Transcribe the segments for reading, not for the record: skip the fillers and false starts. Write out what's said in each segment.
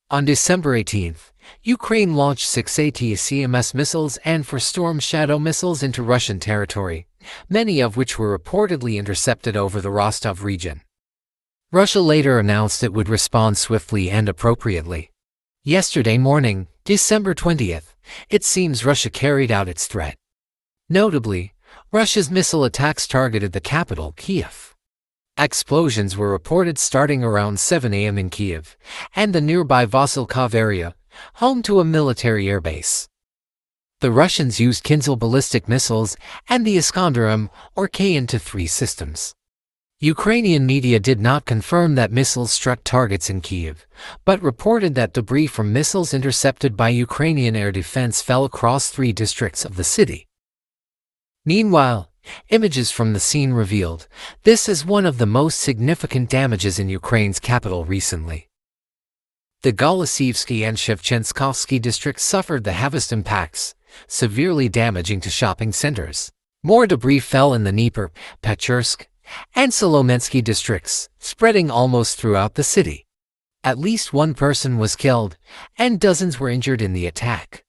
On December 18, Ukraine launched 6 ATACMS missiles and 4 Storm Shadow missiles into Russian territory, many of which were reportedly intercepted over the Rostov region. Russia later announced it would respond swiftly and appropriately. Yesterday morning, December 20th, it seems Russia carried out its threat. Notably, Russia's missile attacks targeted the capital, Kyiv. Explosions were reported starting around 7 a.m. in Kiev and the nearby Vasilkov area, home to a military airbase. The Russians used Kinzhal ballistic missiles and the Iskander-M or Kn-3 systems. Ukrainian media did not confirm that missiles struck targets in Kyiv, but reported that debris from missiles intercepted by Ukrainian air defense fell across 3 districts of the city. Meanwhile, images from the scene revealed this is one of the most significant damages in Ukraine's capital recently. The Golosivsky and Shevchenskovsky districts suffered the heaviest impacts, severely damaging to shopping centers. More debris fell in the Dnieper, Pechursk, and Solomensky districts, spreading almost throughout the city. At least 1 person was killed, and dozens were injured in the attack.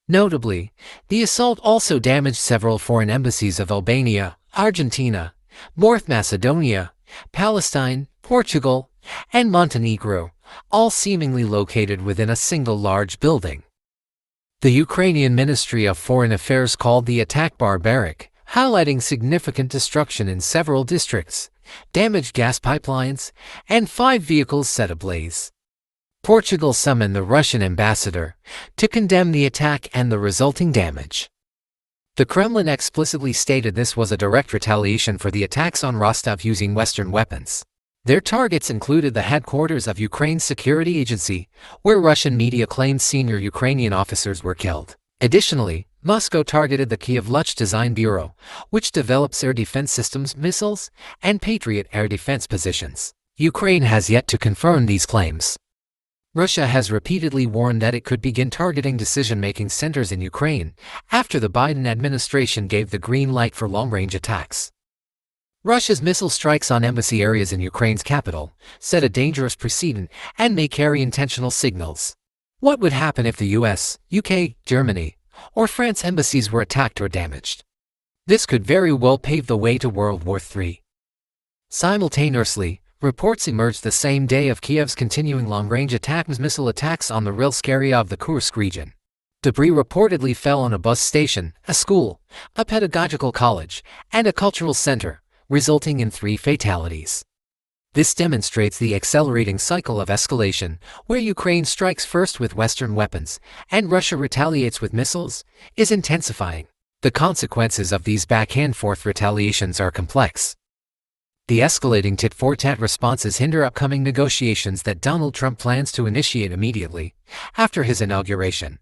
Notably, the assault also damaged several foreign embassies of Albania, Argentina, North Macedonia, Palestine, Portugal, and Montenegro, all seemingly located within a single large building. The Ukrainian Ministry of Foreign Affairs called the attack barbaric, highlighting significant destruction in several districts, damaged gas pipelines, and 5 vehicles set ablaze. Portugal summoned the Russian ambassador to condemn the attack and the resulting damage. The Kremlin explicitly stated this was a direct retaliation for the attacks on Rostov using Western weapons. Their targets included the headquarters of Ukraine's security agency, where Russian media claimed senior Ukrainian officers were killed. Additionally, Moscow targeted the Kyiv Luch Design Bureau, which develops air defense systems, missiles, and Patriot air defense positions. Ukraine has yet to confirm these claims. Russia has repeatedly warned that it could begin targeting decision-making centers in Ukraine after the Biden administration gave the green light for long-range attacks. Russia's missile strikes on embassy areas in Ukraine's capital set a dangerous precedent and may carry intentional signals. What would happen if the US, UK, Germany, or France embassies were attacked or damaged? This could very well pave the way to World War III. Simultaneously, reports emerged the same day of Kiev's continuing long-range ATACMS missile attacks on the Rilsk area of the Kursk region. Debris reportedly fell on a bus station, a school, a pedagogical college, and a cultural center, resulting in 3 fatalities. This demonstrates the accelerating cycle of escalation, where Ukraine strikes first with Western weapons, and Russia retaliates with missiles, is intensifying. The consequences of these back-and-forth retaliations are complex. The escalating tit-for-tat responses hinder upcoming negotiations that Donald Trump plans to initiate immediately after his inauguration.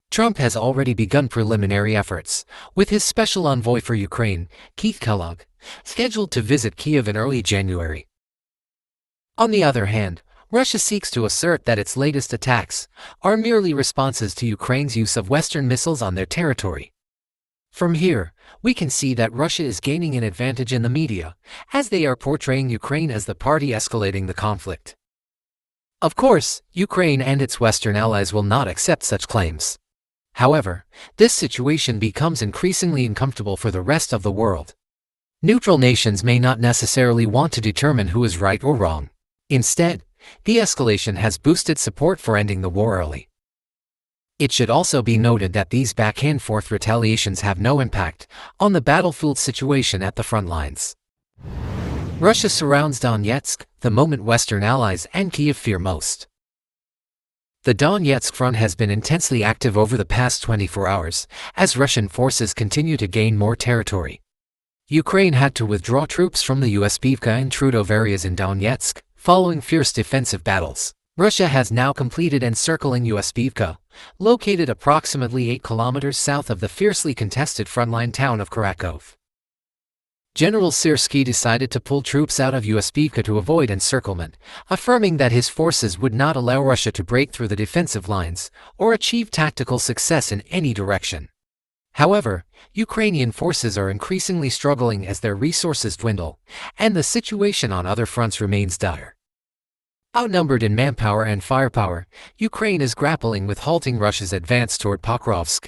Trump has already begun preliminary efforts, with his special envoy for Ukraine, Keith Kellogg, scheduled to visit Kyiv in early January. On the other hand, Russia seeks to assert that its latest attacks are merely responses to Ukraine's use of Western missiles on their territory. From here, we can see that Russia is gaining an advantage in the media, as they are portraying Ukraine as the party escalating the conflict. Of course, Ukraine and its Western allies will not accept such claims. However, this situation becomes increasingly uncomfortable for the rest of the world. Neutral nations may not necessarily want to determine who is right or wrong. Instead, de-escalation has boosted support for ending the war early. It should also be noted that these back-and-forth retaliations have no impact on the battlefield situation at the front lines. Russia surrounds Donetsk, the moment Western allies and Kyiv fear most. The Donetsk front has been intensely active over the past 24 hours, as Russian forces continue to gain more territory. Ukraine had to withdraw troops from the Uspivka and Trudov areas in Donetsk, following fierce defensive battles. Russia has now completed encircling Uspivka, located approximately 8 kilometers south of the fiercely contested frontline town of Kraków. General Syrski decided to pull troops out of Uspivka to avoid encirclement, affirming that his forces would not allow Russia to break through the defensive lines or achieve tactical success in any direction. However, Ukrainian forces are increasingly struggling as their resources dwindle, and the situation on other fronts remains dire. Outnumbered in manpower and firepower, Ukraine is grappling with halting Russia's advance toward Pokrovsk.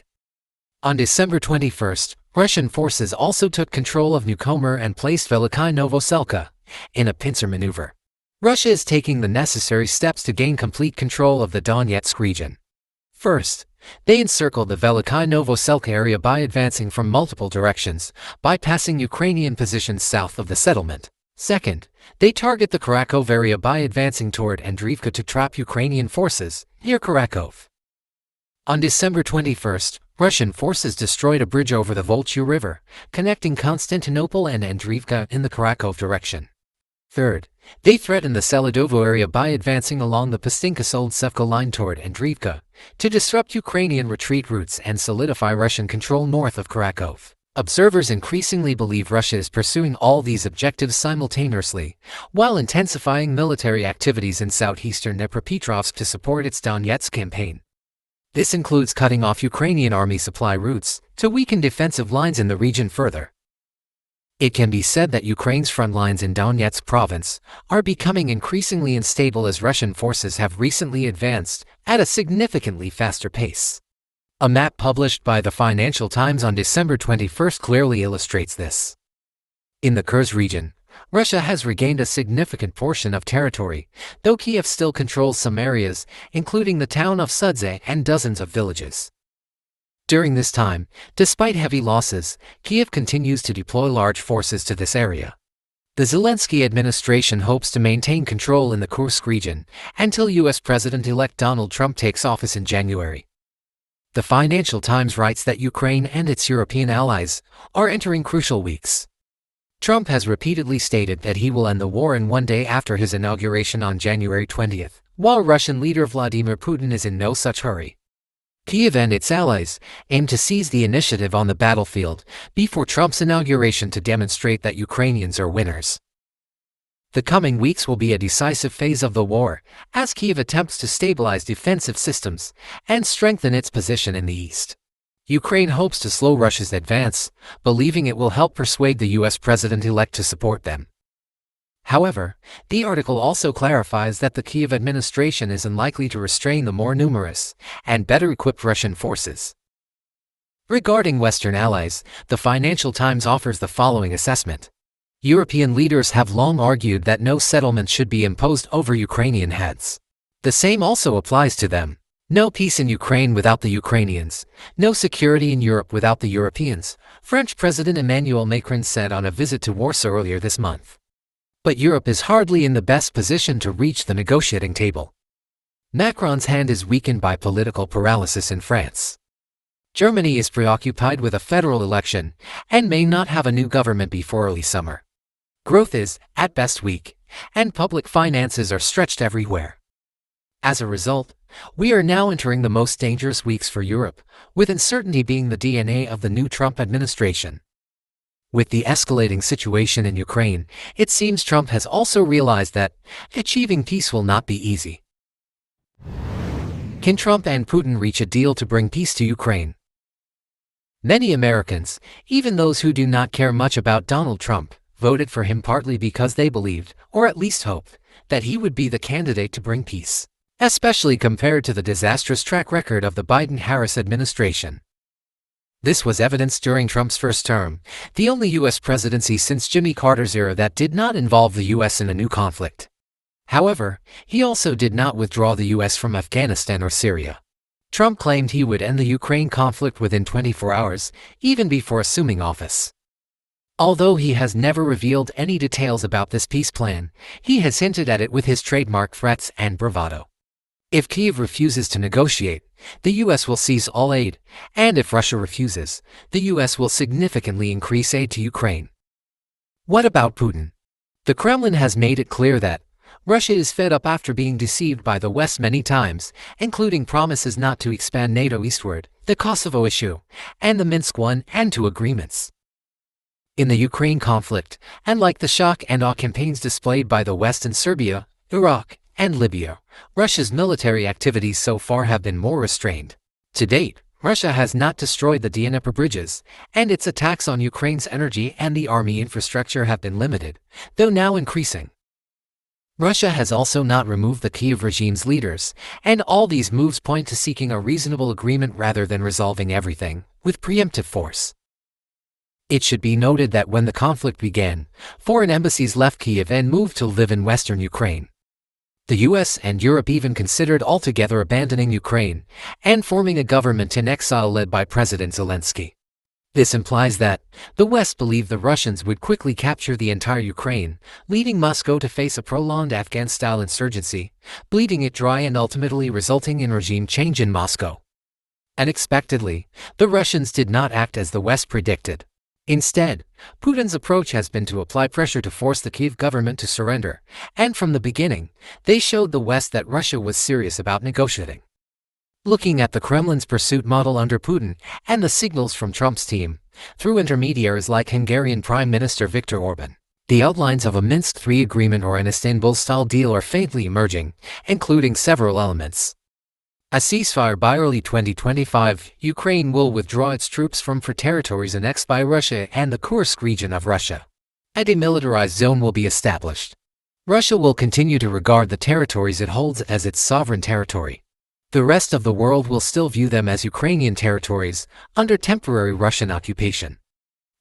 On December 21st, Russian forces also took control of Nykomar and placed Veliki Novoselka in a pincer maneuver. Russia is taking the necessary steps to gain complete control of the Donetsk region. First, they encircled the Veliki Novoselka area by advancing from multiple directions, bypassing Ukrainian positions south of the settlement. Second, they target the Kharkov area by advancing toward Andriivka to trap Ukrainian forces near Kharkov. On December 21st, Russian forces destroyed a bridge over the Volchyu River, connecting Constantinople and Andriivka in the Kharkov direction. Third, they threatened the Seledovo area by advancing along the Pastinka-Soldtsevka line toward Andriivka, to disrupt Ukrainian retreat routes and solidify Russian control north of Kharkov. Observers increasingly believe Russia is pursuing all these objectives simultaneously, while intensifying military activities in southeastern Dnipropetrovsk to support its Donetsk campaign. This includes cutting off Ukrainian army supply routes to weaken defensive lines in the region further. It can be said that Ukraine's front lines in Donetsk province are becoming increasingly unstable as Russian forces have recently advanced at a significantly faster pace. A map published by the Financial Times on December 21st clearly illustrates this. In the Kursk region, Russia has regained a significant portion of territory, though Kiev still controls some areas, including the town of Sudze and dozens of villages. During this time, despite heavy losses, Kiev continues to deploy large forces to this area. The Zelensky administration hopes to maintain control in the Kursk region until U.S. President-elect Donald Trump takes office in January. The Financial Times writes that Ukraine and its European allies are entering crucial weeks. Trump has repeatedly stated that he will end the war in one day after his inauguration on January 20th, while Russian leader Vladimir Putin is in no such hurry. Kyiv and its allies aim to seize the initiative on the battlefield before Trump's inauguration to demonstrate that Ukrainians are winners. The coming weeks will be a decisive phase of the war, as Kyiv attempts to stabilize defensive systems and strengthen its position in the east. Ukraine hopes to slow Russia's advance, believing it will help persuade the U.S. president-elect to support them. However, the article also clarifies that the Kyiv administration is unlikely to restrain the more numerous and better equipped Russian forces. Regarding Western allies, the Financial Times offers the following assessment. European leaders have long argued that no settlement should be imposed over Ukrainian heads. The same also applies to them. No peace in Ukraine without the Ukrainians, no security in Europe without the Europeans, French President Emmanuel Macron said on a visit to Warsaw earlier this month. But Europe is hardly in the best position to reach the negotiating table. Macron's hand is weakened by political paralysis in France. Germany is preoccupied with a federal election and may not have a new government before early summer. Growth is, at best, weak, and public finances are stretched everywhere. As a result, we are now entering the most dangerous weeks for Europe, with uncertainty being the DNA of the new Trump administration. With the escalating situation in Ukraine, it seems Trump has also realized that achieving peace will not be easy. Can Trump and Putin reach a deal to bring peace to Ukraine? Many Americans, even those who do not care much about Donald Trump, voted for him partly because they believed, or at least hoped, that he would be the candidate to bring peace, especially compared to the disastrous track record of the Biden-Harris administration. This was evidenced during Trump's first term, the only U.S. presidency since Jimmy Carter's era that did not involve the U.S. in a new conflict. However, he also did not withdraw the U.S. from Afghanistan or Syria. Trump claimed he would end the Ukraine conflict within 24 hours, even before assuming office. Although he has never revealed any details about this peace plan, he has hinted at it with his trademark threats and bravado. If Kyiv refuses to negotiate, the U.S. will cease all aid, and if Russia refuses, the U.S. will significantly increase aid to Ukraine. What about Putin? The Kremlin has made it clear that Russia is fed up after being deceived by the West many times, including promises not to expand NATO eastward, the Kosovo issue, and the Minsk I and II agreements. In the Ukraine conflict, and like the shock and awe campaigns displayed by the West in Serbia, Iraq, and Libya, Russia's military activities so far have been more restrained. To date, Russia has not destroyed the Dnieper bridges, and its attacks on Ukraine's energy and the army infrastructure have been limited, though now increasing. Russia has also not removed the Kyiv regime's leaders, and all these moves point to seeking a reasonable agreement rather than resolving everything with preemptive force. It should be noted that when the conflict began, foreign embassies left Kyiv and moved to live in western Ukraine. The US and Europe even considered altogether abandoning Ukraine and forming a government in exile led by President Zelensky. This implies that the West believed the Russians would quickly capture the entire Ukraine, leading Moscow to face a prolonged Afghan-style insurgency, bleeding it dry and ultimately resulting in regime change in Moscow. Unexpectedly, the Russians did not act as the West predicted. Instead, Putin's approach has been to apply pressure to force the Kyiv government to surrender, and from the beginning, they showed the West that Russia was serious about negotiating. Looking at the Kremlin's pursuit model under Putin and the signals from Trump's team, through intermediaries like Hungarian Prime Minister Viktor Orban, the outlines of a Minsk III agreement or an Istanbul-style deal are faintly emerging, including several elements. A ceasefire by early 2025, Ukraine will withdraw its troops from territories annexed by Russia and the Kursk region of Russia. A demilitarized zone will be established. Russia will continue to regard the territories it holds as its sovereign territory. The rest of the world will still view them as Ukrainian territories, under temporary Russian occupation.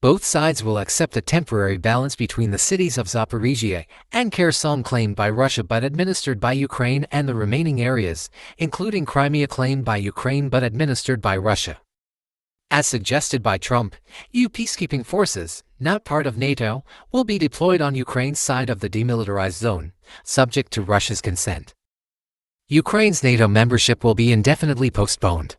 Both sides will accept a temporary balance between the cities of Zaporizhia and Kherson claimed by Russia but administered by Ukraine and the remaining areas, including Crimea claimed by Ukraine but administered by Russia. As suggested by Trump, EU peacekeeping forces, not part of NATO, will be deployed on Ukraine's side of the demilitarized zone, subject to Russia's consent. Ukraine's NATO membership will be indefinitely postponed.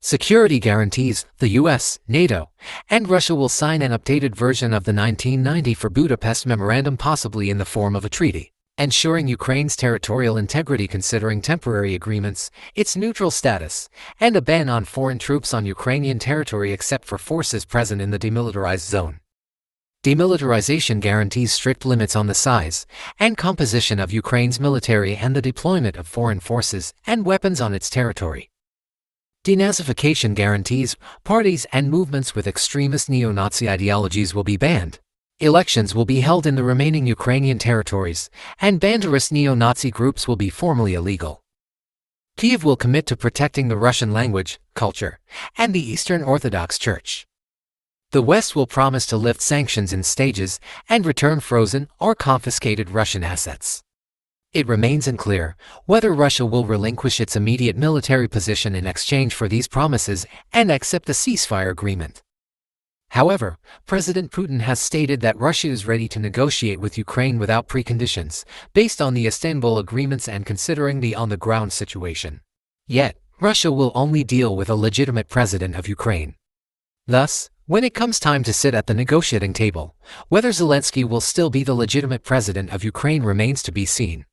Security guarantees, the US, NATO, and Russia will sign an updated version of the 1994 Budapest Memorandum, possibly in the form of a treaty, ensuring Ukraine's territorial integrity considering temporary agreements, its neutral status, and a ban on foreign troops on Ukrainian territory except for forces present in the demilitarized zone. Demilitarization guarantees strict limits on the size and composition of Ukraine's military and the deployment of foreign forces and weapons on its territory. Denazification guarantees parties and movements with extremist neo-Nazi ideologies will be banned. Elections will be held in the remaining Ukrainian territories, and banderist neo-Nazi groups will be formally illegal. Kyiv will commit to protecting the Russian language, culture, and the Eastern Orthodox Church. The West will promise to lift sanctions in stages and return frozen or confiscated Russian assets. It remains unclear whether Russia will relinquish its immediate military position in exchange for these promises and accept the ceasefire agreement. However, President Putin has stated that Russia is ready to negotiate with Ukraine without preconditions, based on the Istanbul agreements and considering the on-the-ground situation. Yet, Russia will only deal with a legitimate president of Ukraine. Thus, when it comes time to sit at the negotiating table, whether Zelensky will still be the legitimate president of Ukraine remains to be seen.